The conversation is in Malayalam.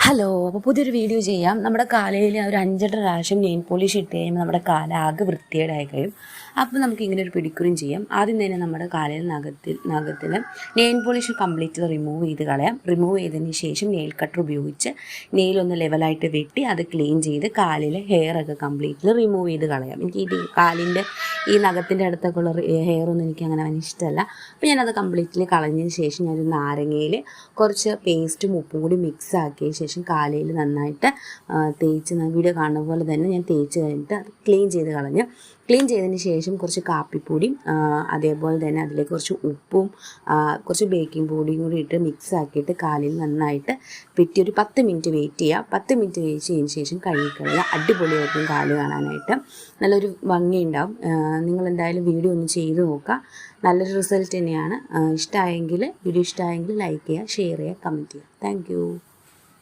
ഹലോ, അപ്പോൾ പുതിയൊരു വീഡിയോ ചെയ്യാം. നമ്മുടെ കാലയിൽ ഒരു 5-6 പ്രാവശ്യം നെയിൽ പോളിഷ് ഇട്ട് കഴിയുമ്പോൾ നമ്മുടെ കാല ആകെ വൃത്തികേടായി കഴിയും. അപ്പോൾ നമുക്ക് ഇങ്ങനെ ഒരു പിടിക്കുറിയും ചെയ്യാം. ആദ്യം തന്നെ നമ്മുടെ കാലയിൽ നഖത്തിൽ നെയിൽ പോളിഷ് കംപ്ലീറ്റ് റിമൂവ് ചെയ്ത് കളയാം. റിമൂവ് ചെയ്തതിന് ശേഷം നെയിൽ കട്ടർ ഉപയോഗിച്ച് നെയിലൊന്ന് ലെവലായിട്ട് വെട്ടി അത് ക്ലീൻ ചെയ്ത് കാലിലെ ഹെയറൊക്കെ കംപ്ലീറ്റ്ലി റിമൂവ് ചെയ്ത് കളയാം. എനിക്ക് ഈ കാലിൻ്റെ ഈ നഖത്തിൻ്റെ അടുത്തൊക്കെ ഉള്ള ഹെയറൊന്നും എനിക്ക് അങ്ങനെ ഇഷ്ടമല്ല. അപ്പോൾ ഞാനത് കംപ്ലീറ്റ്ലി കളഞ്ഞതിന് ശേഷം ഞാനൊരു നാരങ്ങയിൽ കുറച്ച് പേസ്റ്റും ഉപ്പും കൂടി മിക്സ് ആക്കിയ ശേഷം കാലയിൽ നന്നായിട്ട് തേച്ച് വീഡിയോ കാണുന്ന പോലെ തന്നെ ഞാൻ തേച്ച് കഴിഞ്ഞിട്ട് അത് ക്ലീൻ ചെയ്തതിന് ശേഷം കുറച്ച് കാപ്പിപ്പൊടിയും അതേപോലെ തന്നെ അതിലേക്ക് കുറച്ച് ഉപ്പും കുറച്ച് ബേക്കിംഗ് പൊടിയും കൂടി ഇട്ട് മിക്സ് ആക്കിയിട്ട് കാലിൽ നന്നായിട്ട് വെട്ടി ഒരു 10 മിനിറ്റ് വെയിറ്റ് ചെയ്യുക. 10 മിനിറ്റ് വെയിറ്റ് ചെയ്തതിന് ശേഷം കഴുകിക്കളയുക. അടിപൊളിയായിരിക്കും കാല് കാണാനായിട്ട്, നല്ലൊരു ഭംഗിയുണ്ടാവും. നിങ്ങൾ എന്തായാലും വീഡിയോ ഒന്ന് ചെയ്ത് നോക്കുക. നല്ലൊരു റിസൾട്ട് തന്നെയാണ്. വീഡിയോ ഇഷ്ടമായെങ്കിൽ ലൈക്ക് ചെയ്യുക, ഷെയർ ചെയ്യുക, കമൻറ്റ് ചെയ്യുക. താങ്ക്